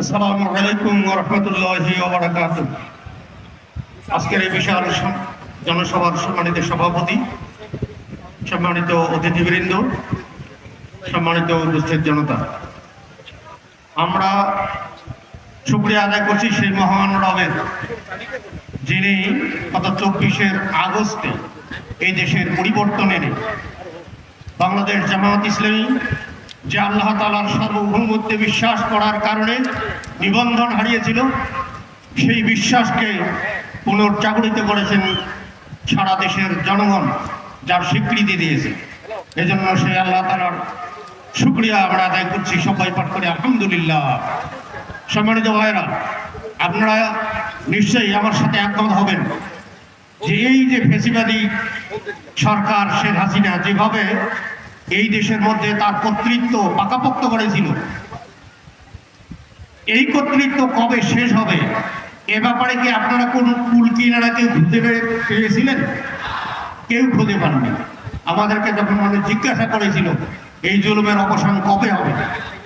আসসালামু আলাইকুম ওয়া রাহমাতুল্লাহি ওয়া বারাকাতুহু। আজকের এই বিশাল জনসভার সম্মানিত সভাপতি, সম্মানিত অতিথিবৃন্দ, সম্মানিত উপস্থিত জনতা, আমরা শুকরিয়া আদায় করছি সেই মহান রবের, যিনি গত 24শে আগস্টে এই দেশের পরিবর্তন এনে বাংলাদেশ জামায়াত ইসলামী, যে আল্লাহ তাআলার সার্বভৌমত্বে বিশ্বাস করার কারণে নিবন্ধন হারিয়েছিল, সেই বিশ্বাসকে পুনর্জাগরিত করেছেন সারা দেশের জনগণ, যার স্বীকৃতি দিয়েছে। এজন্য সেই আল্লাহ তাআলার শুকরিয়া আমরা আদায় করছি। সবাই পাঠ করে আলহামদুলিল্লাহ। সম্মানিত ভাইরা, আপনারা নিশ্চয়ই আমার সাথে একমত হবেন যে এই যে ফ্যাসিবাদী সরকার শেখ হাসিনা যেভাবে এই দেশের মধ্যে তার কর্তৃত্ব পাকাপোক্ত করেছিল, এই কর্তৃত্ব কবে শেষ হবে এ ব্যাপারে কি আপনারা কোন কুল কিনারা কেউ খুঁজে পেয়েছিলেন? কেউ খুঁজে পাননি। আমাদেরকে যখন মানুষ জিজ্ঞাসা করেছিল এই জুলুমের অবসান কবে হবে,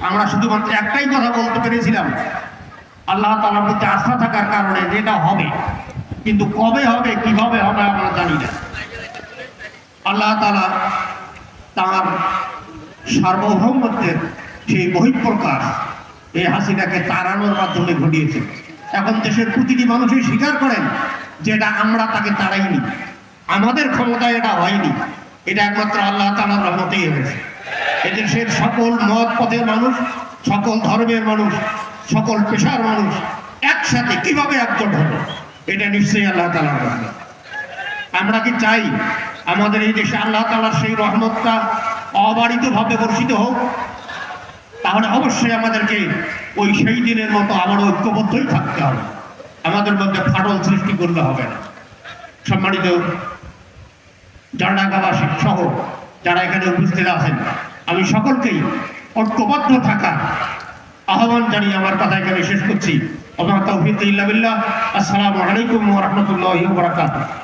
আমরা শুধুমাত্র একটাই কথা বলতে পেরেছিলাম, আল্লাহ তাআলার প্রতি আস্থা থাকার কারণে যেটা হবে, কিন্তু কবে হবে কিভাবে হবে আমরা জানি না। আল্লাহ তাআলা তার সার্বভৌমত্বের সেই বহিঃপ্রকাশ এই হাসিনাকে তাড়ানোর মাধ্যমে ঘটিয়েছে। এখন দেশের প্রতিটি মানুষই স্বীকার করেন যে এটা আমরা তাকে তাড়াইনি, আমাদের ক্ষমতায় এটা হয়নি, এটা একমাত্র আল্লাহ তাআলার রহমতেই হয়েছে। এদেশের সকল মত পথের মানুষ, সকল ধর্মের মানুষ, সকল পেশার মানুষ একসাথে কিভাবে একজোট হলো, এটা নিশ্চয়ই আল্লাহ তাআলার রহমত। আমরা কি চাই আমাদের এই দেশে আল্লাহ তাআলার সেই রহমতটা অবারিতভাবে বর্ষিত হোক? তাহলে অবশ্যই আমাদেরকে ওই সেই দিনের মতো আবার ঐক্যবদ্ধই থাকতে হবে, আমাদের মধ্যে ফাটল সৃষ্টি করলে হবে না। সম্মানিত ঢাকাবাসী সহ যারা এখানে উপস্থিত আছেন, আমি সকলকেই ঐক্যবদ্ধ থাকার আহ্বান জানিয়ে আমার কথা এখানে শেষ করছি। ওয়া মা তাওফীক ইল্লা বিল্লাহ। আসসালামু আলাইকুম ওয়া রাহমাতুল্লাহি ওয়া বারাকাতুহু।